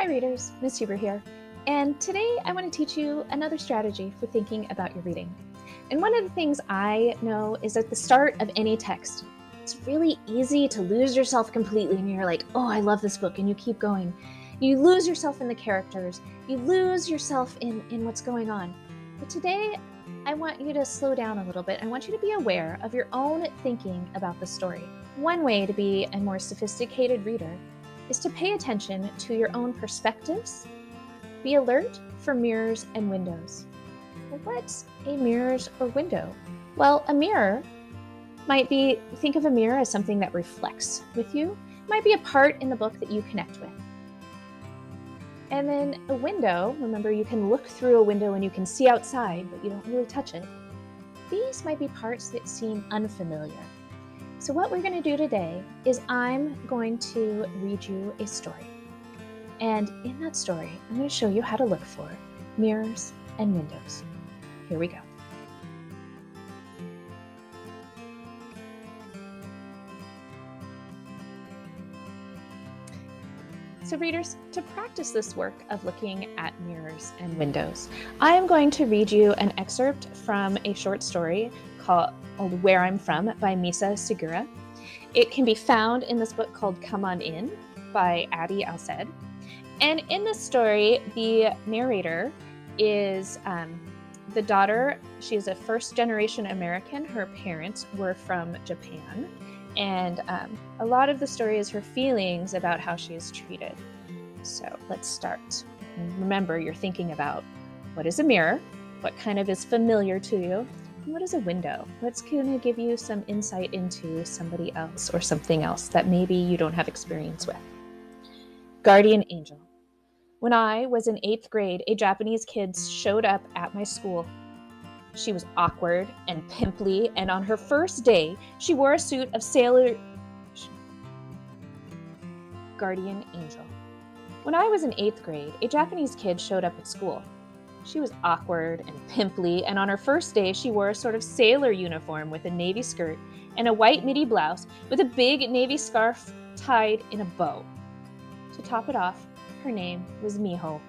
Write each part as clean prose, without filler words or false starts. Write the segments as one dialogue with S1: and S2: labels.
S1: Hi readers, Miss Huber here, and today I want to teach you another strategy for thinking about your reading. And one of the things I know is at the start of any text, it's really easy to lose yourself completely and you're like, oh, I love this book, and you keep going. You lose yourself in the characters, you lose yourself in what's going on. But today, I want you to slow down a little bit. I want you to be aware of your own thinking about the story. One way to be a more sophisticated reader is to pay attention to your own perspectives. Be alert for mirrors and windows. Well, what's a mirror or window? Well, a mirror might be, think of a mirror as something that reflects with you. It might be a part in the book that you connect with. And then a window, remember you can look through a window and you can see outside, but you don't really touch it. These might be parts that seem unfamiliar. So what we're going to do today is I'm going to read you a story. And in that story, I'm going to show you how to look for mirrors and windows. Here we go. So readers, to practice this work of looking at mirrors and windows, I am going to read you an excerpt from a short story called Where I'm From by Misa Segura. It can be found in this book called Come On In by Adi Al-Said. And in this story, the narrator is the daughter. She is a first-generation American. Her parents were from Japan. And a lot of the story is her feelings about how she is treated. So let's start. And remember, you're thinking about what is a mirror, what kind of is familiar to you, and what is a window? What's going to give you some insight into somebody else or something else that maybe you don't have experience with. Guardian Angel. When I was in 8th grade, a Japanese kid showed up at my school. She was awkward and pimply, and on her first day, she wore a suit of sailor... Guardian Angel. When I was in 8th grade, a Japanese kid showed up at school. She was awkward and pimply, and on her first day, she wore a sort of sailor uniform with a navy skirt and a white midi blouse with a big navy scarf tied in a bow. To top it off, her name was Miho,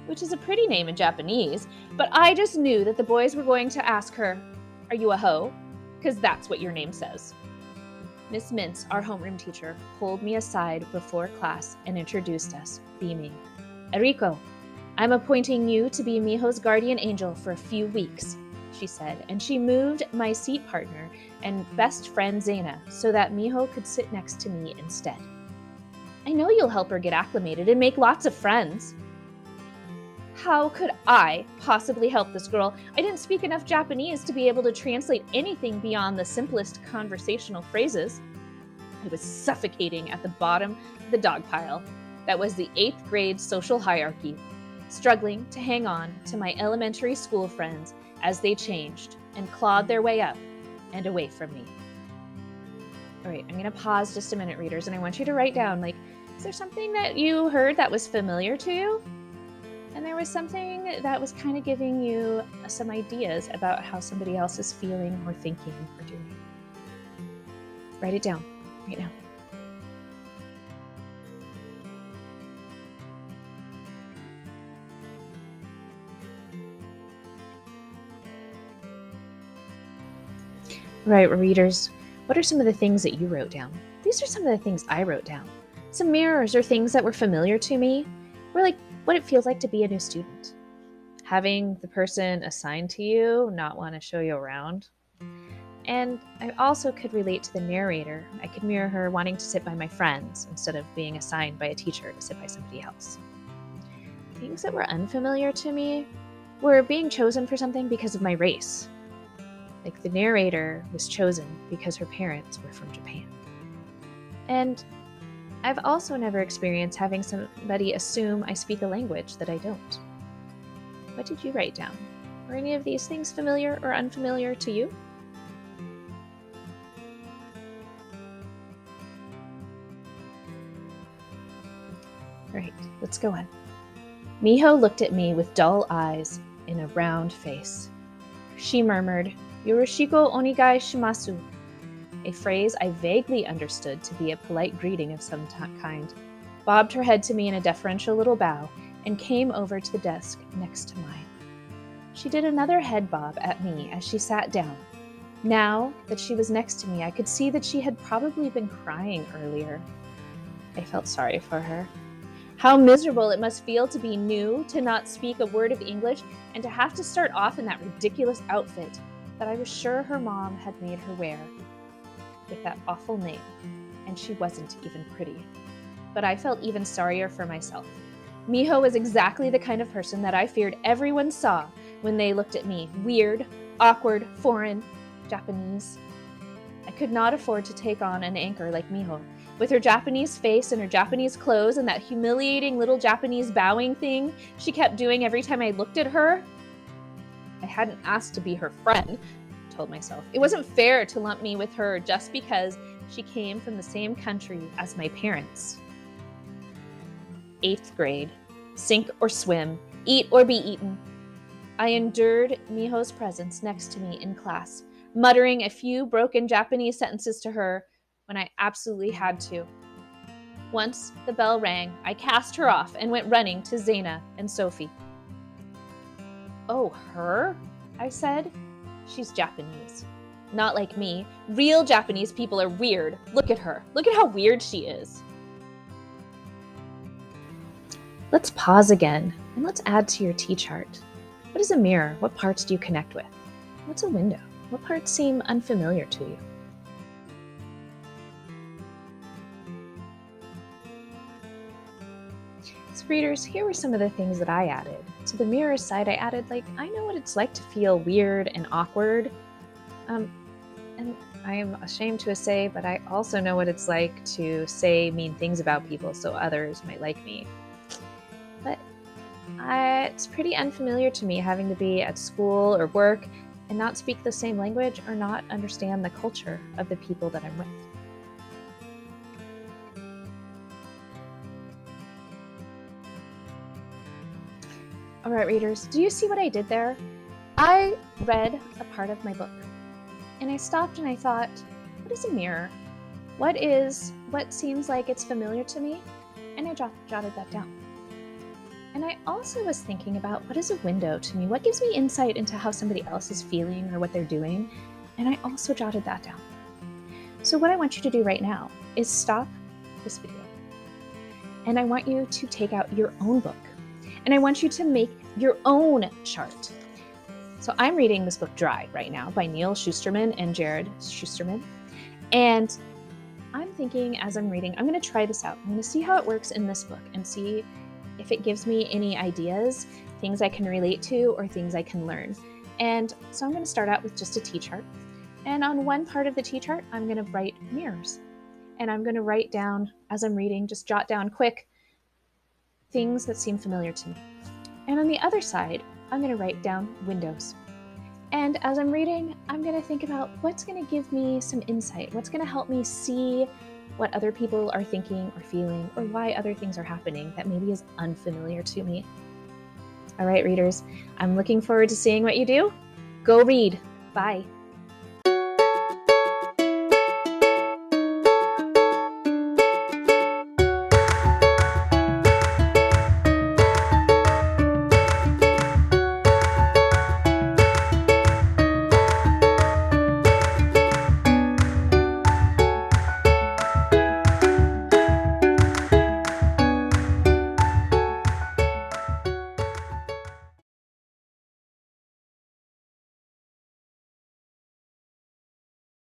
S1: which is a pretty name in Japanese, but I just knew that the boys were going to ask her, "Are you a hoe?" Because that's what your name says. Miss Mintz, our homeroom teacher, pulled me aside before class and introduced us, beaming. "Eriko, I'm appointing you to be Miho's guardian angel for a few weeks," she said, and she moved my seat partner and best friend Zaina so that Miho could sit next to me instead. "I know you'll help her get acclimated and make lots of friends." How could I possibly help this girl? I didn't speak enough Japanese to be able to translate anything beyond the simplest conversational phrases. I was suffocating at the bottom of the dog pile that was the 8th grade social hierarchy, struggling to hang on to my elementary school friends as they changed and clawed their way up and away from me. All right, I'm going to pause just a minute, readers, and I want you to write down, is there something that you heard that was familiar to you? And there was something that was kind of giving you some ideas about how somebody else is feeling or thinking or doing. Write it down right now. Right, readers, what are some of the things that you wrote down? These are some of the things I wrote down. Some mirrors or things that were familiar to me were like what it feels like to be a new student. Having the person assigned to you not want to show you around. And I also could relate to the narrator. I could mirror her wanting to sit by my friends instead of being assigned by a teacher to sit by somebody else. Things that were unfamiliar to me were being chosen for something because of my race. Like the narrator was chosen because her parents were from Japan. And I've also never experienced having somebody assume I speak a language that I don't. What did you write down? Were any of these things familiar or unfamiliar to you? All right, let's go on. Miho looked at me with dull eyes in a round face. She murmured, "Yoroshiku onigai shimasu," a phrase I vaguely understood to be a polite greeting of some kind. bobbed her head to me in a deferential little bow, and came over to the desk next to mine. She did another head bob at me as she sat down. Now that she was next to me, I could see that she had probably been crying earlier. I felt sorry for her. How miserable it must feel to be new, to not speak a word of English, and to have to start off in that ridiculous outfit that I was sure her mom had made her wear, with that awful name, and she wasn't even pretty. But I felt even sorrier for myself. Miho was exactly the kind of person that I feared everyone saw when they looked at me. Weird, awkward, foreign, Japanese. I could not afford to take on an anchor like Miho. With her Japanese face and her Japanese clothes and that humiliating little Japanese bowing thing she kept doing every time I looked at her. I hadn't asked to be her friend, I told myself. It wasn't fair to lump me with her just because she came from the same country as my parents. 8th grade. Sink or swim. Eat or be eaten. I endured Miho's presence next to me in class, muttering a few broken Japanese sentences to her when I absolutely had to. Once the bell rang, I cast her off and went running to Zaina and Sophie. "Oh, her?" I said. "She's Japanese. Not like me. Real Japanese people are weird. Look at her. Look at how weird she is." Let's pause again and let's add to your T-chart. What is a mirror? What parts do you connect with? What's a window? What parts seem unfamiliar to you? So readers, here were some of the things that I added. To the mirror side, I added, I know what it's like to feel weird and awkward. And I am ashamed to say, but I also know what it's like to say mean things about people so others might like me. But it's pretty unfamiliar to me having to be at school or work and not speak the same language or not understand the culture of the people that I'm with. All right, readers, do you see what I did there? I read a part of my book, and I stopped and I thought, what is a mirror? What seems like it's familiar to me? And I jotted that down. And I also was thinking about, what is a window to me? What gives me insight into how somebody else is feeling or what they're doing? And I also jotted that down. So what I want you to do right now is stop this video. And I want you to take out your own book. And I want you to make your own chart. So I'm reading this book Dry right now by Neal Shusterman and Jared Shusterman. And I'm thinking as I'm reading, I'm going to try this out. I'm going to see how it works in this book and see if it gives me any ideas, things I can relate to, or things I can learn. And so I'm going to start out with just a T-chart. And on one part of the T-chart, I'm going to write mirrors. And I'm going to write down, as I'm reading, just jot down quick things that seem familiar to me. And on the other side, I'm going to write down windows. And as I'm reading, I'm going to think about what's going to give me some insight, what's going to help me see what other people are thinking or feeling, or why other things are happening that maybe is unfamiliar to me. All right, readers, I'm looking forward to seeing what you do. Go read. Bye.